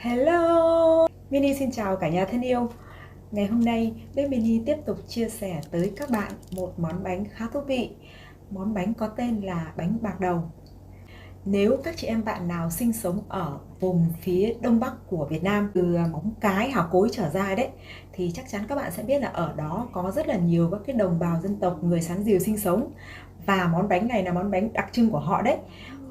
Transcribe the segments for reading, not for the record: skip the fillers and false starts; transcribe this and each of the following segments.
Hello! Mini xin chào cả nhà thân yêu. Ngày hôm nay, bếp Mini tiếp tục chia sẻ tới các bạn một món bánh khá thú vị. Món bánh có tên là bánh bạc đầu. Nếu các chị em bạn nào sinh sống ở vùng phía đông bắc của Việt Nam, từ Móng Cái, Hào Cối trở ra đấy, thì chắc chắn các bạn sẽ biết là ở đó có rất là nhiều các cái đồng bào dân tộc người Sán Dìu sinh sống. Và món bánh này là món bánh đặc trưng của họ đấy.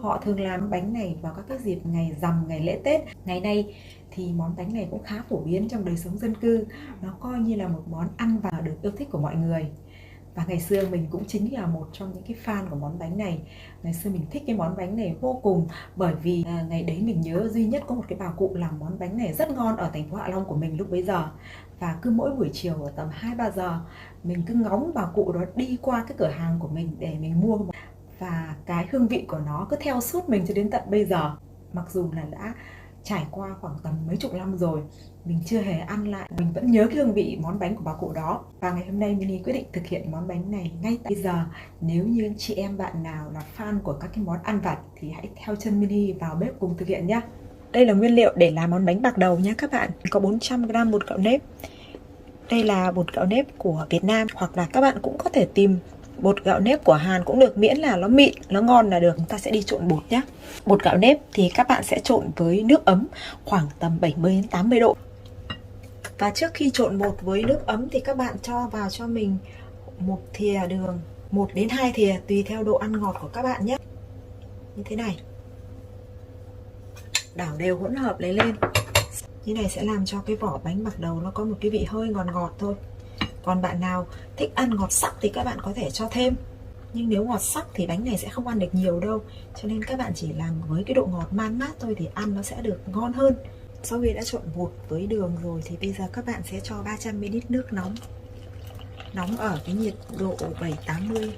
Họ thường làm bánh này vào các cái dịp ngày rằm, ngày lễ Tết. Ngày nay thì món bánh này cũng khá phổ biến trong đời sống dân cư. Nó coi như là một món ăn và được yêu thích của mọi người. Và ngày xưa mình cũng chính là một trong những cái fan của món bánh này. Ngày xưa mình thích cái món bánh này vô cùng, bởi vì ngày đấy mình nhớ duy nhất có một cái bà cụ làm món bánh này rất ngon ở thành phố Hạ Long của mình lúc bấy giờ. Và cứ mỗi buổi chiều ở tầm 2-3 giờ, mình cứ ngóng bà cụ đó đi qua cái cửa hàng của mình để mình mua. Và cái hương vị của nó cứ theo suốt mình cho đến tận bây giờ. Mặc dù là đã trải qua khoảng tầm mấy chục năm rồi, mình chưa hề ăn lại, mình vẫn nhớ cái hương vị món bánh của bà cụ đó. Và ngày hôm nay Mini quyết định thực hiện món bánh này ngay tại bây giờ. Nếu như chị em bạn nào là fan của các cái món ăn vặt thì hãy theo chân Mini vào bếp cùng thực hiện nhé. Đây là nguyên liệu để làm món bánh bạc đầu nhé các bạn. Có 400g bột gạo nếp. Đây là bột gạo nếp của Việt Nam, hoặc là các bạn cũng có thể tìm bột gạo nếp của Hàn cũng được, miễn là nó mịn, nó ngon là được. Chúng ta sẽ đi trộn bột nhé. Bột gạo nếp thì các bạn sẽ trộn với nước ấm khoảng tầm 70 đến 80 độ. Và trước khi trộn bột với nước ấm thì các bạn cho vào cho mình một thìa đường, 1 đến 2 thìa tùy theo độ ăn ngọt của các bạn nhé. Như thế này. Đảo đều hỗn hợp lấy lên. Như này sẽ làm cho cái vỏ bánh bạc đầu nó có một cái vị hơi ngọt ngọt thôi. Còn bạn nào thích ăn ngọt sắc thì các bạn có thể cho thêm. Nhưng nếu ngọt sắc thì bánh này sẽ không ăn được nhiều đâu. Cho nên các bạn chỉ làm với cái độ ngọt man mát thôi thì ăn nó sẽ được ngon hơn. Sau khi đã trộn bột với đường rồi thì bây giờ các bạn sẽ cho 300ml nước nóng. Nóng ở cái nhiệt độ 780.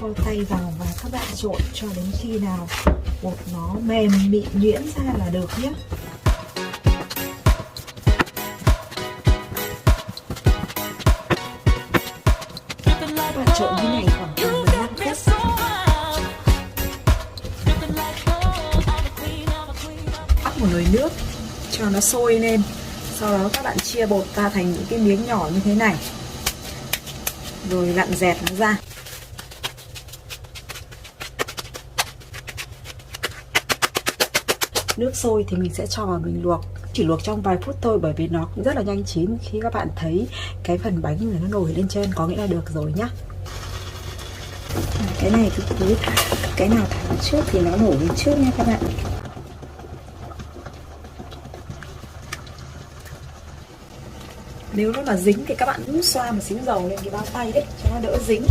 Vào tay vào và các bạn trộn cho đến khi nào bột nó mềm mịn nhuyễn ra là được nhé. Các bạn trộn như này khoảng tầm 15 phút. Ắp một nồi nước cho nó sôi lên. Sau đó các bạn chia bột ra thành những cái miếng nhỏ như thế này, rồi lặn dẹt nó ra. Nước sôi thì mình sẽ cho vào mình luộc. Chỉ luộc trong vài phút thôi, bởi vì nó cũng rất là nhanh chín. Khi các bạn thấy cái phần bánh này nó nổi lên trên có nghĩa là được rồi nhá. Cái này cứ cái nào thắng trước thì nó nổi lên trước nha các bạn. Nếu nó mà dính thì các bạn cũng xoa một xíu dầu lên cái bao tay đấy cho nó đỡ dính.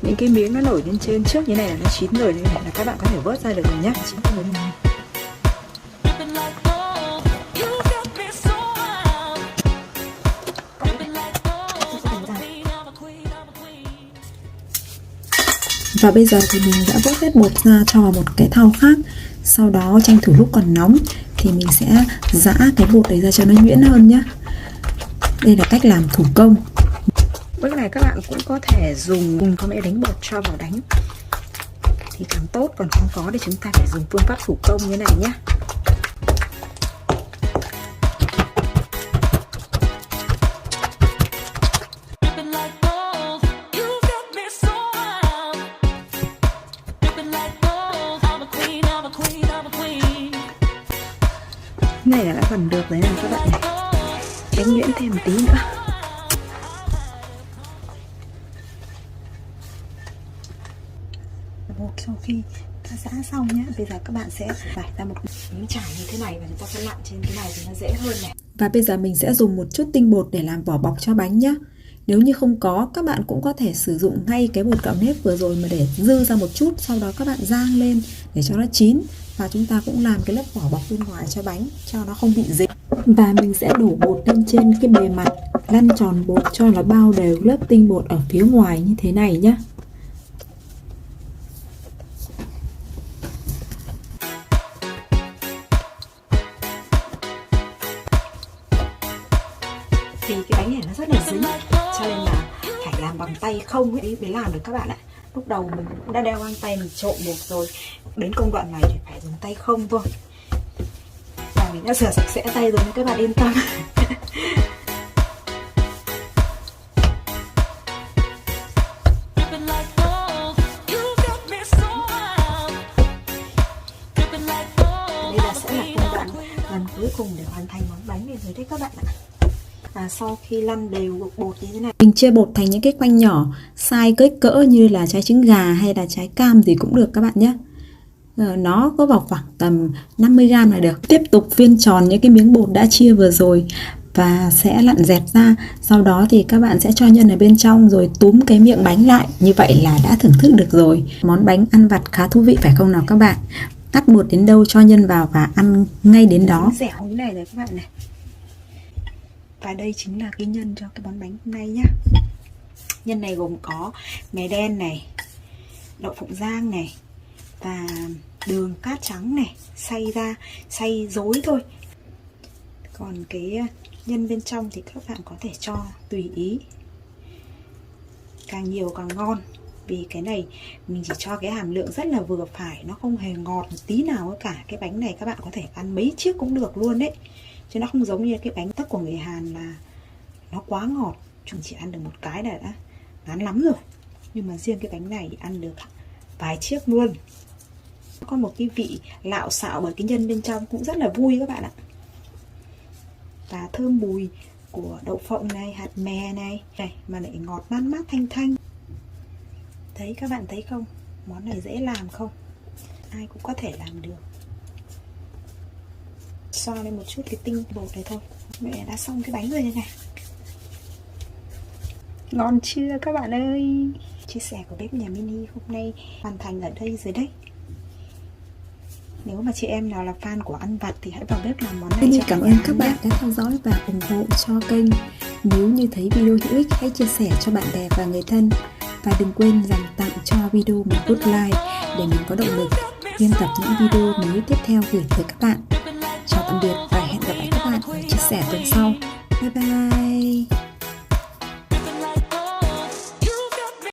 Những cái miếng nó nổi lên trên trước như này là nó chín rồi, nên là các bạn có thể vớt ra được rồi nhá. Chín rồi này. Và bây giờ thì mình đã vớt hết bột ra cho vào một cái thau khác. Sau đó tranh thủ lúc còn nóng thì mình sẽ giã cái bột đấy ra cho nó nhuyễn hơn nhé. Đây là cách làm thủ công. Bước này các bạn cũng có thể dùng con mẹ đánh bột cho vào đánh thì càng tốt, còn không có thì chúng ta phải dùng phương pháp thủ công như này nhé. Này là đã phần được đấy này các bạn này. Đánh nhuyễn thêm một tí nữa. Bột sau khi ta giã xong nhé, bây giờ các bạn sẽ vải ra một miếng trải như thế này và chúng ta sẽ lặn trên cái này thì nó dễ hơn này. Và bây giờ mình sẽ dùng một chút tinh bột để làm vỏ bọc cho bánh nhé. Nếu như không có, các bạn cũng có thể sử dụng ngay cái bột gạo nếp vừa rồi mà để dư ra một chút, sau đó các bạn rang lên để cho nó chín. Và chúng ta cũng làm cái lớp vỏ bọc bên ngoài cho bánh cho nó không bị dính. Và mình sẽ đổ bột lên trên cái bề mặt, lăn tròn bột cho nó bao đều lớp tinh bột ở phía ngoài như thế này nhé. vì cái bánh này nó rất là dính, cho nên là phải làm bằng tay không ấy mới làm được các bạn ạ. Lúc đầu mình cũng đã đeo găng tay mình trộn bột rồi, đến công đoạn này thì phải dùng tay không thôi. Và mình đã rửa sạch sẽ tay rồi nên các bạn yên tâm. Đây là sẽ là công đoạn lần cuối cùng để hoàn thành món bánh này rồi đấy các bạn ạ. Sau khi lăn đều bột như thế này, mình chia bột thành những cái khoanh nhỏ, size kích cỡ như là trái trứng gà hay là trái cam gì cũng được các bạn nhé. Nó có vào khoảng tầm 50g là được. Tiếp tục viên tròn những cái miếng bột đã chia vừa rồi và sẽ lặn dẹt ra. Sau đó thì các bạn sẽ cho nhân ở bên trong rồi túm cái miệng bánh lại. Như vậy là đã thưởng thức được rồi. Món bánh ăn vặt khá thú vị phải không nào các bạn? Cắt bột đến đâu cho nhân vào và ăn ngay đến đó. Dẻo như này rồi các bạn này. Và đây chính là cái nhân cho cái món bánh hôm nay nhá. Nhân này gồm có mè đen này, đậu phộng rang này và đường cát trắng này, xay ra, xay dối thôi. Còn cái nhân bên trong thì các bạn có thể cho tùy ý, càng nhiều càng ngon. Vì cái này mình chỉ cho cái hàm lượng rất là vừa phải, nó không hề ngọt một tí nào cả. Cái bánh này các bạn có thể ăn mấy chiếc cũng được luôn đấy, chứ nó không giống như cái bánh tấc của người Hàn là nó quá ngọt, chúng chỉ ăn được một cái là đã ngán lắm rồi. Nhưng mà riêng cái bánh này thì ăn được vài chiếc luôn. Có một cái vị lạo xạo bởi cái nhân bên trong cũng rất là vui các bạn ạ. Và thơm bùi của đậu phộng này, hạt mè này, mà lại ngọt man mát thanh thanh. Đấy các bạn thấy không? Món này dễ làm không? Ai cũng có thể làm được. Xoa lên một chút cái tinh bột này thôi. Mẹ đã xong cái bánh rồi đây này. Ngon chưa các bạn ơi? Chia sẻ của bếp nhà Mini hôm nay hoàn thành ở đây rồi đấy. Nếu mà chị em nào là fan của ăn vặt thì hãy vào bếp làm món này. Mini cảm ơn các bạn đã theo dõi và ủng hộ cho kênh. Nếu như thấy video hữu ích, hãy chia sẻ cho bạn bè và người thân. Và đừng quên dành tặng cho video một nút like để mình có động lực biên tập những video mới tiếp theo gửi tới các bạn. Chào tạm biệt và hẹn gặp lại các bạn ở chia sẻ tuần sau. Bye bye.